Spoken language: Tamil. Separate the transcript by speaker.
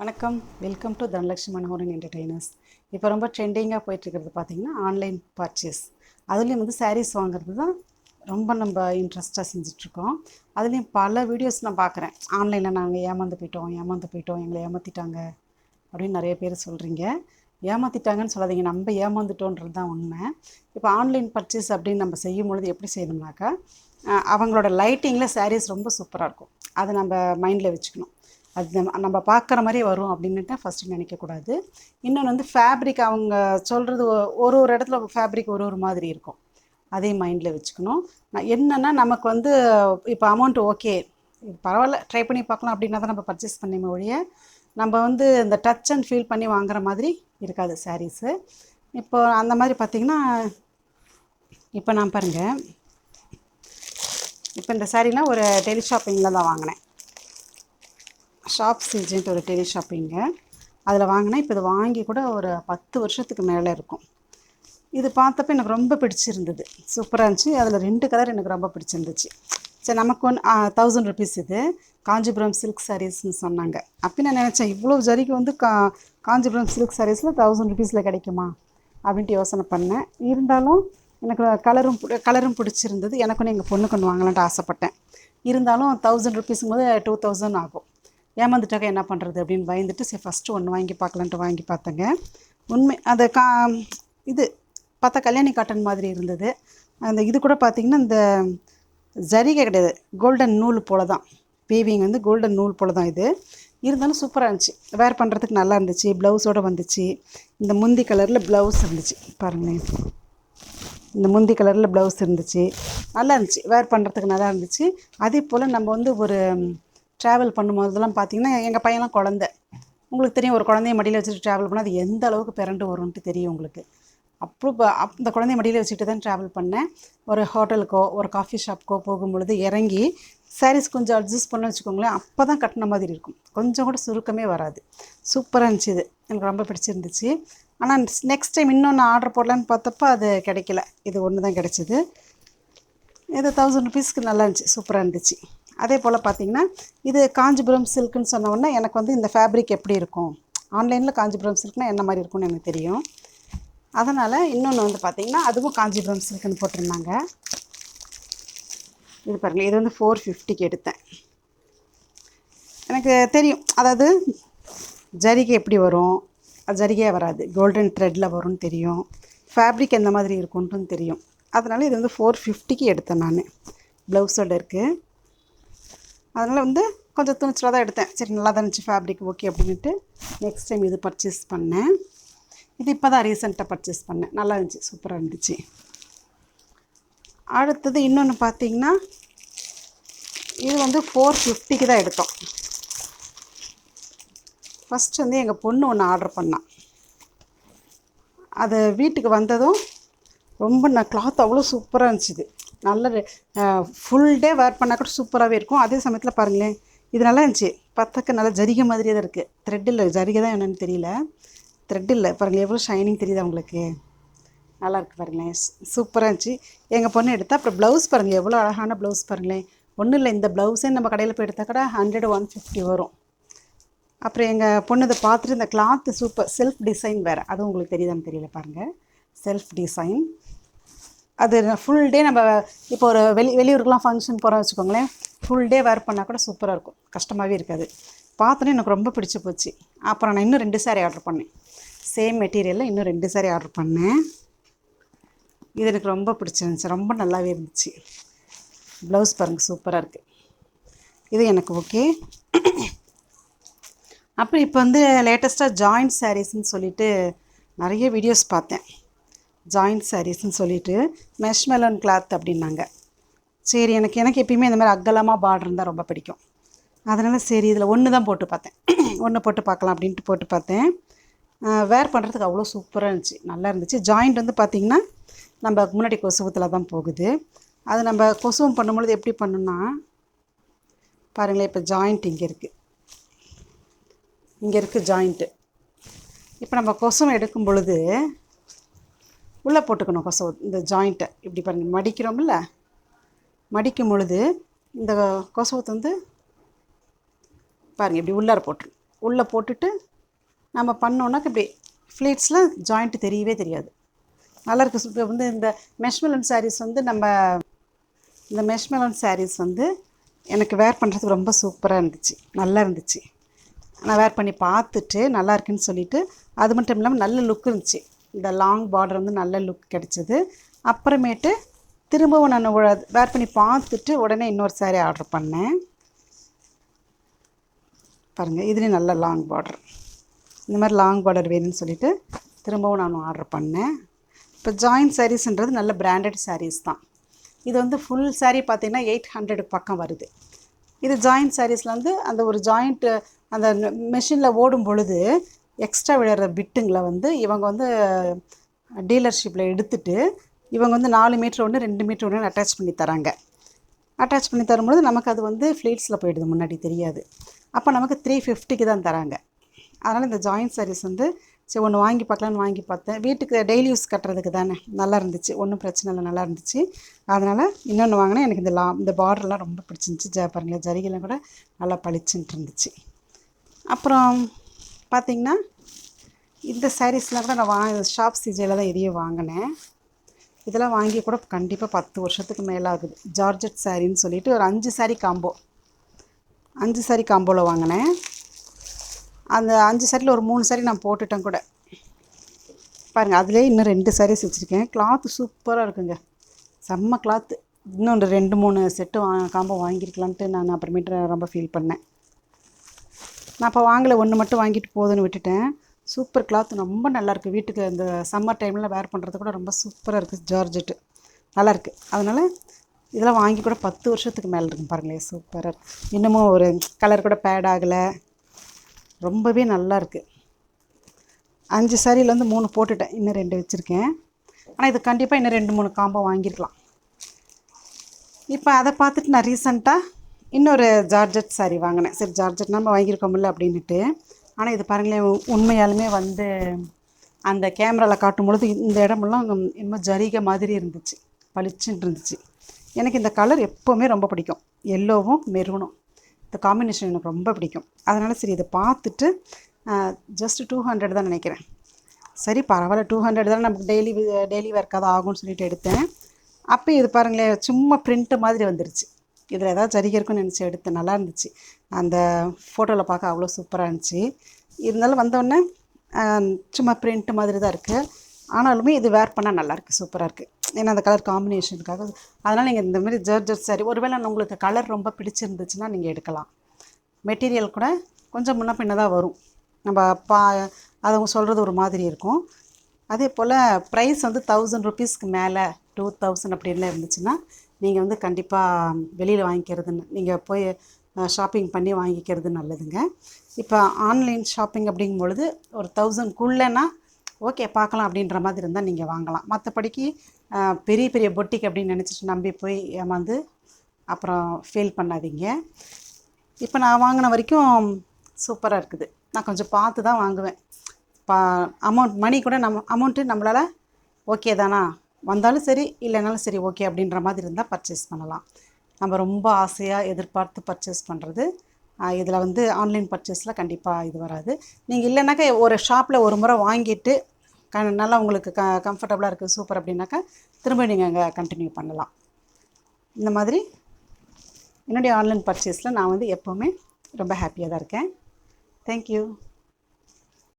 Speaker 1: வணக்கம், welcome to Dhanalakshmi Manoharan entertainers. இப்போ ரொம்ப ட்ரெண்டிங்காக போயிட்டுருக்கிறது பார்த்திங்கன்னா ஆன்லைன் பர்ச்சேஸ். அதுலேயும் வந்து சாரீஸ் வாங்குறது தான் ரொம்ப நம்ம இன்ட்ரெஸ்ட்டாக செஞ்சிட்ருக்கோம். அதுலேயும் பல வீடியோஸ் நான் பார்க்குறேன். ஆன்லைனில் நாங்கள் ஏமாந்து போயிட்டோம் எங்களை ஏமாற்றிட்டாங்க அப்படின்னு நிறைய பேர் சொல்கிறீங்க. ஏமாற்றிட்டாங்கன்னு சொல்லாதீங்க, நம்ம ஏமாந்துட்டோன்றது தான் உண்மை. இப்போ ஆன்லைன் பர்ச்சேஸ் அப்படின்னு நம்ம செய்யும் பொழுது எப்படி செய்யணும்னாக்கா, அவங்களோட லைட்டிங்கில் சாரீஸ் ரொம்ப சூப்பராக இருக்கும். அதை நம்ம மைண்டில் வச்சுக்கணும். அது நம்ம பார்க்குற மாதிரி வரும் அப்படின்னுட்டு ஃபஸ்ட்டு நினைக்கக்கூடாது. இன்னொன்று வந்து ஃபேப்ரிக் அவங்க சொல்கிறது ஒரு ஒரு இடத்துல ஃபேப்ரிக் ஒரு ஒரு மாதிரி இருக்கும். அதையும் மைண்டில் வச்சுக்கணும். நான் என்னென்னா நமக்கு வந்து இப்போ அமௌண்ட் ஓகே, பரவாயில்ல ட்ரை பண்ணி பார்க்கலாம் அப்படின்னா தான் நம்ம பர்ச்சேஸ் பண்ணிமே ஒழிய நம்ம வந்து இந்த டச் அண்ட் ஃபீல் பண்ணி வாங்குற மாதிரி இருக்காது சாரீஸு. இப்போ அந்த மாதிரி பார்த்திங்கன்னா, இப்போ நான் பாருங்கள், இப்போ இந்த சாரீலாம் ஒரு டெலி ஷாப்பிங்கில் தான் வாங்கினேன். ஷாப்ஸ் ஏஜென்ட் ஒரு டெலி ஷாப்பிங்கு, அதில் வாங்கினேன். இப்போ இது வாங்கி கூட ஒரு 10 வருஷத்துக்கு மேலே இருக்கும். இது பார்த்தப்ப எனக்கு ரொம்ப பிடிச்சிருந்தது, சூப்பராக இருந்துச்சு. அதில் 2 கலர் எனக்கு ரொம்ப பிடிச்சிருந்துச்சு. சரி, நமக்கு ஒன்று 1000 ருபீஸ். இது காஞ்சிபுரம் சில்க் சாரீஸ்ன்னு சொன்னாங்க. அப்போ நான் நினச்சேன், இவ்வளோ ஜரிக்கு வந்து காஞ்சிபுரம் சில்க் சாரீஸில் 1000 ருபீஸில் கிடைக்குமா அப்படின்ட்டு யோசனை பண்ணேன். இருந்தாலும் எனக்கு கலரும் பிடிச்சிருந்தது. எனக்கு ஒன்று எங்கள் பொண்ணுக்கு ஒன்று வாங்கலான்ட்டு ஆசைப்பட்டேன். இருந்தாலும் 1000 ருபீஸும் போது 2000 ஆகும். ஏமாந்துட்டாக்க என்ன பண்ணுறது அப்படின்னு பயந்துட்டு, சரி ஃபஸ்ட்டு ஒன்று வாங்கி பார்க்கலான்ட்டு வாங்கி பார்த்தேங்க. உண்மை அது இது பார்த்தா கல்யாணி காட்டன் மாதிரி இருந்தது. அந்த இது கூட பார்த்திங்கன்னா இந்த ஜரிகை கிடையாது, கோல்டன் நூல் போல் தான். வீவிங் வந்து கோல்டன் நூல் போல் தான் இது. இருந்தாலும் சூப்பராக இருந்துச்சு, வேர் பண்ணுறதுக்கு நல்லா இருந்துச்சு. ப்ளவுஸோடு வந்துச்சு. இந்த முந்தி கலரில் ப்ளவுஸ் இருந்துச்சு பாருங்களேன். இந்த முந்தி கலரில் ப்ளவுஸ் இருந்துச்சு, நல்லா இருந்துச்சு, வேர் பண்ணுறதுக்கு நல்லா இருந்துச்சு. அதே போல் நம்ம வந்து ஒரு ட்ராவல் பண்ணும்போதெல்லாம் பார்த்திங்கன்னா, எங்கள் பையன்லாம் குழந்த, உங்களுக்கு தெரியும், ஒரு குழந்தைய மடியில் வச்சுட்டு ட்ராவல் பண்ணால் அது எந்த அளவுக்கு பிறண்டு வரும்ன்ட்டு தெரியும் உங்களுக்கு. இந்த குழந்தைய மடியில் வச்சுட்டு தான் ட்ராவல் பண்ணேன். ஒரு ஹோட்டலுக்கோ ஒரு காஃபி ஷாப்புக்கோ போகும்பொழுது இறங்கி சாரீஸ் கொஞ்சம் அட்ஜஸ்ட் பண்ண வச்சுக்கோங்களேன், அப்போ தான் கட்டின மாதிரி இருக்கும், கொஞ்சம் கூட சுருக்கமே வராது. சூப்பராக இருந்துச்சு, இது எனக்கு ரொம்ப பிடிச்சிருந்துச்சு. ஆனால் நெக்ஸ்ட் டைம் இன்னொன்று ஆர்டர் போடலான்னு பார்த்தப்போ அது கிடைக்கல. இது ஒன்று தான் கிடச்சிது. இது 1000 ருபீஸ்க்கு நல்லா இருந்துச்சு, சூப்பராக இருந்துச்சு. அதே போல் பார்த்திங்கன்னா, இது காஞ்சிபுரம் சில்க்குன்னு சொன்ன உடனே எனக்கு வந்து இந்த ஃபேப்ரிக் எப்படி இருக்கும், ஆன்லைனில் காஞ்சிபுரம் சில்க்னால் என்ன மாதிரி இருக்கும்னு எனக்கு தெரியும். அதனால் இன்னொன்று வந்து பார்த்திங்கன்னா, அதுவும் காஞ்சிபுரம் சில்க்குன்னு போட்டிருந்தாங்க. இது பாருங்கள், இது வந்து 450க்கு எடுத்தேன். எனக்கு தெரியும், அதாவது ஜரிகை எப்படி வரும், அது ஜரிகையாக வராது, கோல்டன் த்ரெட்டில் வரும்னு தெரியும். ஃபேப்ரிக் எந்த மாதிரி இருக்கும்ன்ட்டும் தெரியும். அதனால் இது வந்து 450க்கு எடுத்தேன் நான். ப்ளவுஸோடு இருக்குது. அதனால் வந்து கொஞ்சம் துணிச்சலாக தான் எடுத்தேன். சரி, நல்லா தான் இருந்துச்சு ஃபேப்ரிக், ஓகே அப்படின்ட்டு நெக்ஸ்ட் டைம் இது பர்ச்சேஸ் பண்ணேன். இது இப்போ தான் ரீசெண்டாக பர்ச்சேஸ் பண்ணேன், நல்லா இருந்துச்சு, சூப்பராக இருந்துச்சு. அடுத்தது இன்னொன்று பார்த்திங்கன்னா, இது வந்து 450க்கு தான் எடுத்தோம். ஃபஸ்ட்டு வந்து எங்கள் பொண்ணு ஒன்று ஆர்டர் பண்ணான். அது வீட்டுக்கு வந்ததும் ரொம்ப கிளாத் அவ்வளோ சூப்பராக இருந்துச்சு. நல்ல ஃபுல் டே வேர் பண்ணால் கூட சூப்பராகவே இருக்கும். அதே சமயத்தில் பாருங்களேன், இது நல்லா இருந்துச்சு, பார்த்தாக்க நல்லா ஜரிகை மாதிரியே தான் இருக்குது. த்ரெட் இல்லை, ஜரிகை தான் என்னென்னு தெரியல, த்ரெட் இல்லை. பாருங்கள் எவ்வளோ ஷைனிங் தெரியுது அவங்களுக்கு, நல்லா இருக்குது பாருங்களேன், சூப்பராக இருந்துச்சு. எங்கள் பொண்ணு எடுத்தால் அப்புறம் ப்ளவுஸ் பாருங்கள், எவ்வளோ அழகான ப்ளவுஸ் பாருங்களேன். ஒன்றும் இல்லை, இந்த ப்ளவுஸே நம்ம கடையில் போய் எடுத்தால் கூட 100 150 வரும். அப்புறம் எங்கள் பொண்ணு இதை பார்த்துட்டு, இந்த கிளாத்து சூப்பர், செல்ஃப் டிசைன் வேறு, அதுவும் உங்களுக்கு தெரியுதான்னு தெரியல பாருங்கள், செல்ஃப் டிசைன். அது ஃபுல் டே நம்ம இப்போ ஒரு வெளியூருக்குலாம் ஃபங்க்ஷன் போகிறோம் வச்சுக்கோங்களேன், ஃபுல் டே வேர் பண்ணால் கூட சூப்பராக இருக்கும், கஷ்டமாகவே இருக்காது. பார்த்தோன்னே எனக்கு ரொம்ப பிடிச்சி போச்சு. அப்புறம் நான் இன்னும் 2 சாரீ ஆர்டர் பண்ணேன், சேம் மெட்டீரியலில் இன்னும் 2 சாரீ ஆர்டர் பண்ணேன். இது எனக்கு ரொம்ப பிடிச்சிருந்துச்சி, ரொம்ப நல்லாவே இருந்துச்சு. ப்ளவுஸ் பாருங்கள், சூப்பராக இருக்குது. இது எனக்கு ஓகே. அப்புறம் இப்போ வந்து லேட்டஸ்ட்டாக ஜாயிண்ட் சாரீஸ்ன்னு சொல்லிட்டு நிறைய வீடியோஸ் பார்த்தேன். ஜாயிண்ட் சாரீஸ்ன்னு சொல்லிட்டு மெஷ்மெலன் கிளாத் அப்படின்னாங்க. சரி, எனக்கு எப்பயுமே இந்த மாதிரி அகலமாக பார்டர் இருந்தால் ரொம்ப பிடிக்கும். அதனால் சரி, இதில் ஒன்று தான் போட்டு பார்த்தேன், ஒன்று போட்டு பார்க்கலாம் அப்படின்ட்டு போட்டு பார்த்தேன். வேர் பண்ணுறதுக்கு அவ்வளோ சூப்பராக இருந்துச்சு, நல்லா இருந்துச்சு. ஜாயிண்ட் வந்து பார்த்திங்கன்னா நம்ம முன்னாடி கொசுவத்தில் தான் போகுது. அது நம்ம கொசுவம் பண்ணும்பொழுது எப்படி பண்ணணும்னா பாருங்களேன், இப்போ ஜாயிண்ட் இங்கே இருக்குது ஜாயிண்ட்டு. இப்போ நம்ம கொசுவம் எடுக்கும் பொழுது உள்ளே போட்டுக்கணும் கொசவு, இந்த ஜாயிண்ட்டை இப்படி பாருங்கள், மடிக்கிறோம்ல, மடிக்கும் பொழுது இந்த கொசவத்தை வந்து பாருங்கள் இப்படி உள்ளார போட்டுரும். உள்ளே போட்டுட்டு நம்ம பண்ணோன்னாக்க இப்படி ஃப்ளீட்ஸில் ஜாயிண்ட் தெரியவே தெரியாது. நல்லாயிருக்கு. இப்போ வந்து இந்த மெஷ்மெலன் சாரீஸ் வந்து இந்த மெஷ்மெலன் சாரீஸ் வந்து எனக்கு வேர் பண்ணுறதுக்கு ரொம்ப சூப்பராக இருந்துச்சு, நல்லா இருந்துச்சு. நான் வேர் பண்ணி பார்த்துட்டு நல்லா இருக்குன்னு சொல்லிவிட்டு, அது மட்டும் இல்லாமல் நல்ல லுக் இருந்துச்சு. இந்த லாங் பார்டர் வந்து நல்ல லுக் கிடச்சிது. அப்புறமேட்டு திரும்பவும் நான் வேர் பண்ணி பார்த்துட்டு உடனே இன்னொரு சாரீ ஆர்டர் பண்ணேன். பாருங்கள், இதுலேயும் நல்ல லாங் பார்டர். இந்த மாதிரி லாங் பார்டர் வேணும்னு சொல்லிவிட்டு திரும்பவும் நான் ஆர்டர் பண்ணேன். இப்போ ஜாயின்ட் சாரீஸ்ன்றது நல்ல பிராண்டட் சாரீஸ் தான். இது வந்து ஃபுல் சாரீ பார்த்திங்கன்னா 800 பக்கம் வருது. இது ஜாயின்ட் சாரீஸில் வந்து அந்த ஒரு ஜாயிண்ட்டு அந்த மெஷினில் ஓடும் பொழுது எக்ஸ்ட்ரா விழுற பிட்டுங்களை வந்து இவங்க வந்து டீலர்ஷிப்பில் எடுத்துகிட்டு இவங்க வந்து 4 மீட்டர் ஒன்று 2 மீட்டர் ஒன்று அட்டாச் பண்ணி தராங்க. அட்டாச் பண்ணி தரும்பொழுது நமக்கு அது வந்து ஃப்ளீட்ஸில் போயிடுது, முன்னாடி தெரியாது. அப்போ நமக்கு 350க்கு தான் தராங்க. அதனால் இந்த ஜாயின்ட் சாரீஸ் வந்து சரி ஒன்று வாங்கி பார்க்கலான்னு வாங்கி பார்த்தேன். வீட்டுக்கு டெய்லி யூஸ் கட்டுறதுக்கு தானே, நல்லா இருந்துச்சு, ஒன்றும் பிரச்சனை இல்லை, நல்லா இருந்துச்சு. அதனால் இன்னொன்று வாங்கினேன். எனக்கு இந்த பார்டர்லாம் ரொம்ப பிடிச்சிருந்துச்சி. பாருங்களேன், ஜரிகைலாம் கூட நல்லா பளிச்சுன்ட்டு இருந்துச்சு. அப்புறம் பார்த்திங்கன்னா இந்த சாரீஸ்லாம் கூட நான் ஷாப் சிஜேயில் தான் எதையும் வாங்கினேன். இதெல்லாம் வாங்கி கூட கண்டிப்பாக 10 வருஷத்துக்கு மேலே ஆகுது. ஜார்ஜெட் சாரின்னு சொல்லிவிட்டு ஒரு 5 சாரீ காம்போ, 5 சாரீ காம்போவில் வாங்கினேன். அந்த 5 சாரியில் ஒரு 3 சாரீ நான் போட்டுட்டேன் கூட. பாருங்கள், அதிலே இன்னும் 2 சாரீஸ் வச்சுருக்கேன். கிளாத்து சூப்பராக இருக்குங்க, செம்ம கிளாத்து. இன்னும் 2-3 செட்டு காம்போ வாங்கியிருக்கலான்ட்டு நான் அப்புறமேட்டு ரொம்ப ஃபீல் பண்ணேன். நான் அப்போ வாங்கலை, ஒன்று மட்டும் வாங்கிட்டு போதுன்னு விட்டுட்டேன். சூப்பர் கிளாத், ரொம்ப நல்லாயிருக்கு. வீட்டுக்கு இந்த சம்மர் டைமில் வேர் பண்ணுறது கூட ரொம்ப சூப்பராக இருக்குது. ஜார்ஜெட்டு நல்லாயிருக்கு. அதனால் இதெல்லாம் வாங்கி கூட 10 வருஷத்துக்கு மேலே இருக்கும். பாருங்களேன், சூப்பராக இருக்குது. இன்னமும் ஒரு கலர் கூட பேட் ஆகலை, ரொம்பவே நல்லா இருக்குது. 5 சாரியில் வந்து 3 போட்டுட்டேன், இன்னும் 2 வச்சுருக்கேன். ஆனால் இது கண்டிப்பாக இன்னும் 2-3 காம்போ வாங்கியிருக்கலாம். இப்போ அதை பார்த்துட்டு நான் ரீசெண்டாக இன்னொரு ஜார்ஜெட் சாரீ வாங்கினேன். சரி, ஜார்ஜெட் நம்ம வாங்கியிருக்கோம்ல அப்படின்ட்டு. ஆனால் இது பாருங்களேன், உண்மையாலுமே வந்து அந்த கேமராவில் காட்டும் பொழுது இந்த இடமெல்லாம் என்னமோ ஜரிகை மாதிரி இருந்துச்சு, பளிச்சுன்னு இருந்துச்சு. எனக்கு இந்த கலர் எப்போவுமே ரொம்ப பிடிக்கும், எல்லோவும் மெரூனும். இந்த காம்பினேஷன் எனக்கு ரொம்ப பிடிக்கும். அதனால் சரி, இதை பார்த்துட்டு ஜஸ்ட் 200 தான் நினைக்கிறேன். சரி பரவாயில்ல, 200 தான், நமக்கு டெய்லி ஒர்க்காக ஆகும்னு சொல்லிட்டு எடுத்தேன். அப்போ இது பாருங்களேன், சும்மா பிரிண்ட்டு மாதிரி வந்துருச்சு. இதில் ஏதாவது ஜரிகை இருக்குன்னு நினச்சி எடுத்தேன். நல்லா இருந்துச்சு, அந்த ஃபோட்டோவில் பார்க்க அவ்வளோ சூப்பராக இருந்துச்சு. இருந்தாலும் வந்தோடனே சும்மா பிரிண்ட்டு மாதிரி தான் இருக்குது. ஆனாலுமே இது வேர் பண்ணால் நல்லாயிருக்கு, சூப்பராக இருக்குது. ஏன்னா அந்த கலர் காம்பினேஷனுக்காக. அதனால் நீங்கள் இந்த மாதிரி ஜார்ஜெட் சாரீ ஒருவேளை உங்களுக்கு கலர் ரொம்ப பிடிச்சிருந்துச்சுன்னா நீங்கள் எடுக்கலாம். மெட்டீரியல் கூட கொஞ்சம் முன்ன பின்ன தான் வரும், நம்ம அவங்க சொல்கிறது ஒரு மாதிரி இருக்கும். அதே போல் ப்ரைஸ் வந்து 1000 ருபீஸ்க்கு மேலே 2000 அப்படின்லாம் இருந்துச்சுன்னா நீங்கள் வந்து கண்டிப்பாக வெளியில் வாங்கிக்கிறதுன்னு, நீங்கள் போய் ஷாப்பிங் பண்ணி வாங்கிக்கிறது நல்லதுங்க. இப்போ ஆன்லைன் ஷாப்பிங் அப்படிங்கும் பொழுது ஒரு 1000க்குள்ளேனா ஓகே பார்க்கலாம் அப்படின்ற மாதிரி இருந்தால் நீங்கள் வாங்கலாம். மற்றபடிக்கு பெரிய பெரிய பொட்டிக் அப்படின்னு நினச்சிட்டு நம்பி போய் ஏமாந்து அப்புறம் ஃபெயில் பண்ணாதீங்க. இப்போ நான் வாங்கின வரைக்கும் சூப்பராக இருக்குது. நான் கொஞ்சம் பார்த்து தான் வாங்குவேன். மணி கூட அமௌண்ட்டு நம்மளால் ஓகே தானா, வந்தாலும் சரி இல்லைனாலும் சரி ஓகே அப்படின்ற மாதிரி இருந்தால் பர்ச்சேஸ் பண்ணலாம். நம்ம ரொம்ப ஆசையாக எதிர்பார்த்து பர்ச்சேஸ் பண்ணுறது இதில் வந்து ஆன்லைன் பர்ச்சேஸில் கண்டிப்பாக இது வராது. நீங்கள் இல்லைனாக்கா ஒரு ஷாப்பில் ஒரு முறை வாங்கிட்டு நல்லா உங்களுக்கு கம்ஃபர்டபுளாக இருக்குது, சூப்பர் அப்படின்னாக்கா திரும்ப நீங்கள் அங்கே கண்டினியூ பண்ணலாம். இந்த மாதிரி என்னுடைய ஆன்லைன் பர்ச்சேஸில் நான் வந்து எப்போவுமே ரொம்ப ஹாப்பியாக தான் இருக்கேன். தேங்க்யூ.